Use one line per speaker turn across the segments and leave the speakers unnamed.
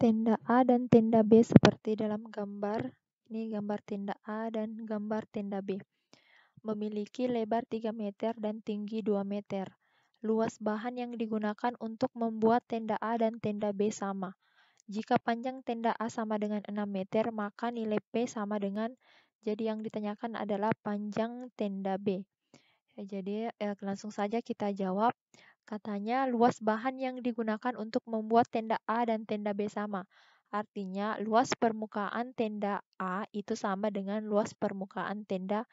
tenda A dan tenda B seperti dalam gambar. Ini gambar tenda A dan gambar tenda B. Memiliki lebar 3 meter dan tinggi 2 meter. Luas bahan yang digunakan untuk membuat tenda A dan tenda B sama. Jika panjang tenda A sama dengan 6 meter, maka nilai P sama dengan, jadi yang ditanyakan adalah panjang tenda B. Jadi langsung saja kita jawab. Katanya luas bahan yang digunakan untuk membuat tenda A dan tenda B sama. Artinya luas permukaan tenda A itu sama dengan luas permukaan tenda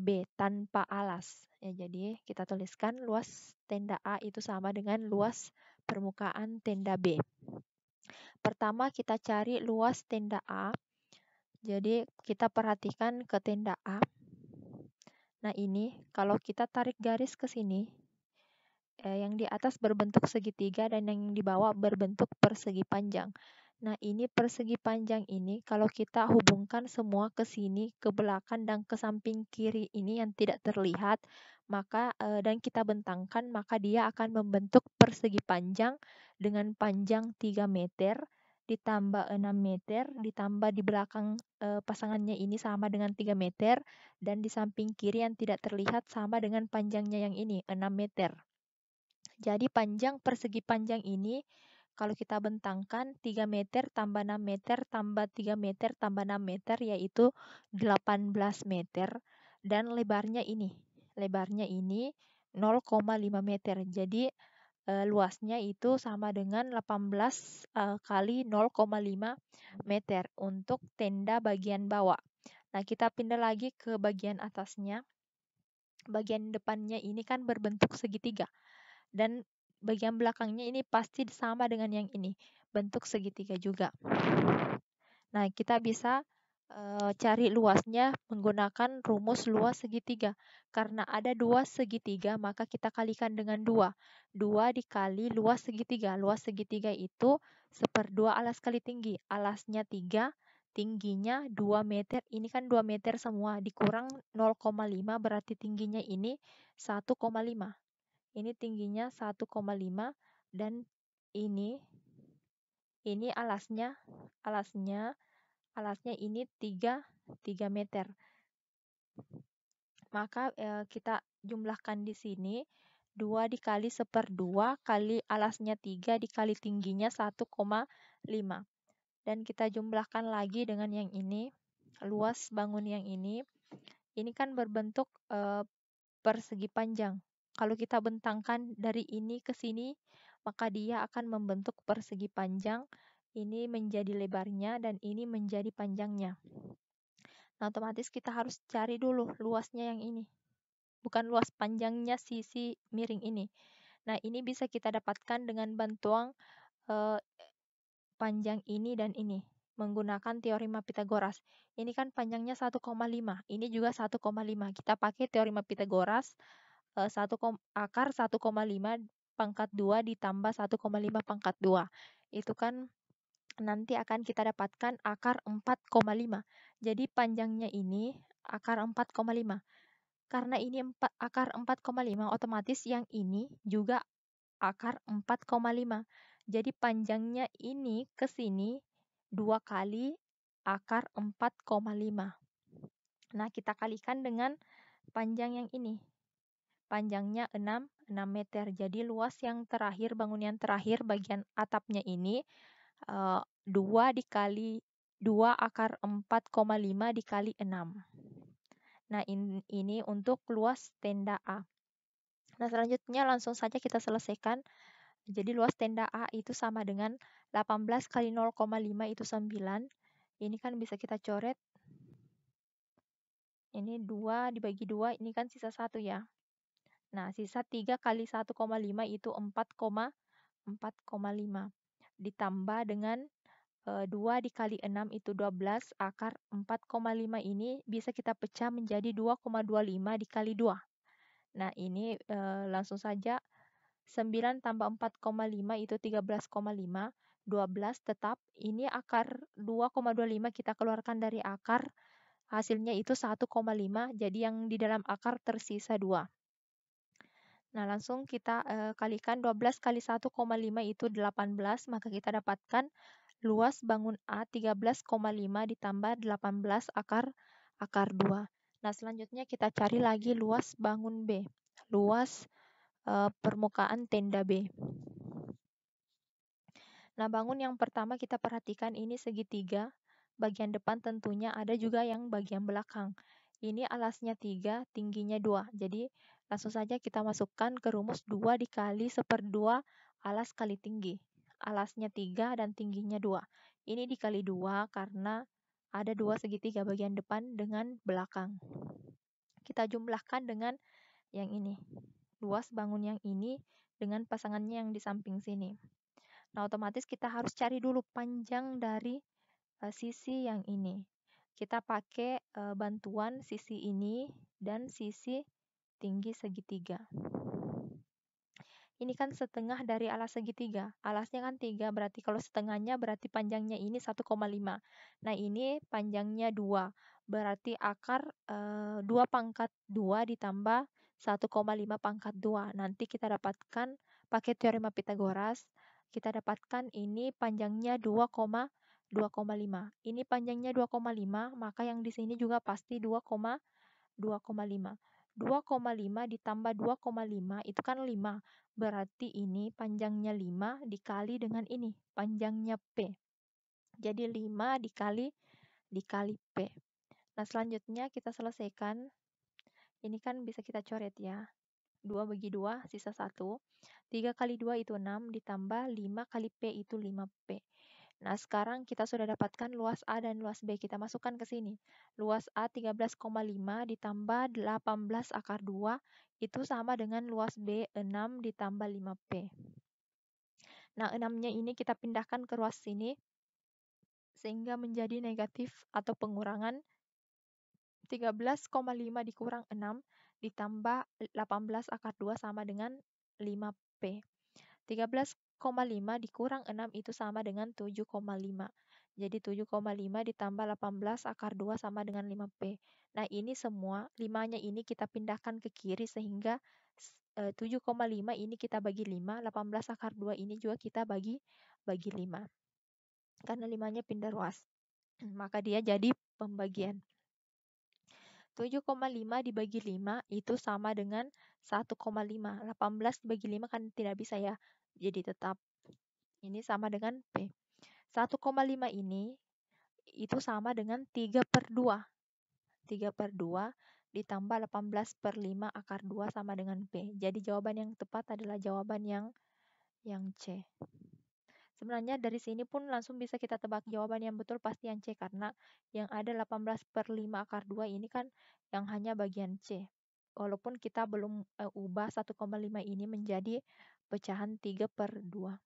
B tanpa alas. Jadi kita tuliskan luas tenda A itu sama dengan luas permukaan tenda B. Pertama kita cari luas tenda A. Jadi kita perhatikan ke tenda A. Nah ini kalau kita tarik garis ke sini, yang di atas berbentuk segitiga dan yang di bawah berbentuk persegi panjang. Nah ini persegi panjang ini kalau kita hubungkan semua ke sini, ke belakang dan ke samping kiri ini yang tidak terlihat, maka dan kita bentangkan, maka dia akan membentuk persegi panjang dengan panjang 3 meter ditambah 6 meter ditambah di belakang pasangannya ini sama dengan 3 meter dan di samping kiri yang tidak terlihat sama dengan panjangnya yang ini 6 meter. Jadi panjang persegi panjang ini kalau kita bentangkan 3 meter tambah 6 meter tambah 3 meter tambah 6 meter yaitu 18 meter dan lebarnya ini 0,5 meter. Jadi luasnya itu sama dengan 18 kali 0,5 meter untuk tenda bagian bawah. Nah, kita pindah lagi ke bagian atasnya. Bagian depannya ini kan berbentuk segitiga. Dan bagian belakangnya ini pasti sama dengan yang ini, bentuk segitiga juga. Nah, kita bisa cari luasnya menggunakan rumus luas segitiga. Karena ada 2 segitiga, maka kita kalikan dengan 2. 2 dikali luas segitiga. Luas segitiga itu 1/2 alas kali tinggi. Alasnya 3, tingginya 2 meter. Ini kan 2 meter semua, dikurang 0,5 berarti tingginya ini 1,5. Ini tingginya 1,5 dan ini alasnya ini 3 meter. Maka kita jumlahkan di sini 2 dikali 1/2 kali alasnya 3 dikali tingginya 1,5. Dan kita jumlahkan lagi dengan yang ini, luas bangun yang ini kan berbentuk persegi panjang. Kalau kita bentangkan dari ini ke sini, maka dia akan membentuk persegi panjang. Ini menjadi lebarnya dan ini menjadi panjangnya. Nah, otomatis kita harus cari dulu luasnya yang ini. Bukan luas panjangnya sisi miring ini. Nah, ini bisa kita dapatkan dengan bantuan panjang ini dan ini menggunakan teorema Pythagoras. Ini kan panjangnya 1,5, ini juga 1,5. Kita pakai teorema Pythagoras, akar 1,5 pangkat 2 ditambah 1,5 pangkat 2. Itu kan nanti akan kita dapatkan akar 4,5. Jadi panjangnya ini akar 4,5. Karena ini akar 4,5, otomatis yang ini juga akar 4,5. Jadi panjangnya ini ke sini 2 kali akar 4,5. Nah, kita kalikan dengan panjang yang ini. Panjangnya 6 meter. Jadi luas yang terakhir, bangunan terakhir bagian atapnya ini 2 dikali 2 akar 4,5 dikali 6. Nah, ini untuk luas tenda A. Nah, selanjutnya langsung saja kita selesaikan. Jadi luas tenda A itu sama dengan 18 kali 0,5 itu 9. Ini kan bisa kita coret. Ini 2 dibagi 2, ini kan sisa 1 ya. Nah, sisa 3 kali 1,5 itu 4,5. Ditambah dengan 2 dikali 6 itu 12, akar 4,5 ini bisa kita pecah menjadi 2,25 dikali 2. Nah, ini langsung saja 9 tambah 4,5 itu 13,5. 12 tetap, ini akar 2,25 kita keluarkan dari akar, hasilnya itu 1,5, jadi yang di dalam akar tersisa 2. Nah, langsung kita kalikan 12 kali 1,5 itu 18, maka kita dapatkan Luas bangun A 13,5 ditambah 18 akar 2. Nah, selanjutnya kita cari lagi luas bangun B. Luas permukaan tenda B. Nah, bangun yang pertama kita perhatikan ini segitiga. Bagian depan tentunya ada juga yang bagian belakang. Ini alasnya 3, tingginya 2. Jadi, langsung saja kita masukkan ke rumus 2 dikali 1/2 alas kali tinggi. Alasnya 3 dan tingginya 2. Ini dikali 2 karena ada 2 segitiga bagian depan dengan belakang. Kita jumlahkan dengan yang ini. Luas bangun yang ini dengan pasangannya yang di samping sini. Nah, otomatis kita harus cari dulu panjang dari sisi yang ini. Kita pakai bantuan sisi ini dan sisi tinggi segitiga. Ini kan setengah dari alas segitiga. Alasnya kan 3, berarti kalau setengahnya berarti panjangnya ini 1,5. Nah, ini panjangnya 2. Berarti akar 2 pangkat 2 ditambah 1,5 pangkat 2. Nanti kita dapatkan pakai teorema Pythagoras, kita dapatkan ini panjangnya 2,5. Ini panjangnya 2,5, maka yang di sini juga pasti 2,5. 2,5 ditambah 2,5 itu kan 5. Berarti ini panjangnya 5 dikali dengan ini, panjangnya P. Jadi 5 dikali P. Nah, selanjutnya kita selesaikan. Ini kan bisa kita coret ya. 2 bagi 2, sisa 1. 3 kali 2 itu 6, ditambah 5 kali P itu 5P. Nah, sekarang kita sudah dapatkan luas A dan luas B. Kita masukkan ke sini. Luas A 13,5 ditambah 18 akar 2 itu sama dengan luas B 6 ditambah 5P. Nah, 6-nya ini kita pindahkan ke ruas sini sehingga menjadi negatif atau pengurangan 13,5 dikurang 6 ditambah 18 akar 2 sama dengan 5P. 13,5 dikurang 6 itu sama dengan 7,5. Jadi 7,5 ditambah 18 akar 2 sama dengan 5P. Nah, ini semua 5-nya ini kita pindahkan ke kiri sehingga 7,5 ini kita bagi 5, 18 akar 2 ini juga kita bagi 5. Karena 5-nya pindah ruas. Maka dia jadi pembagian. 7,5 dibagi 5 itu sama dengan 1,5. 18 dibagi 5 kan tidak bisa ya. Jadi tetap ini sama dengan P. 1,5 ini itu sama dengan 3/2. 3/2 ditambah 18/5 akar 2 sama dengan P. Jadi jawaban yang tepat adalah jawaban yang C. Sebenarnya dari sini pun langsung bisa kita tebak jawaban yang betul pasti yang C karena yang ada 18/5 akar 2 ini kan yang hanya bagian C. Walaupun kita belum ubah 1,5 ini menjadi pecahan 3/2.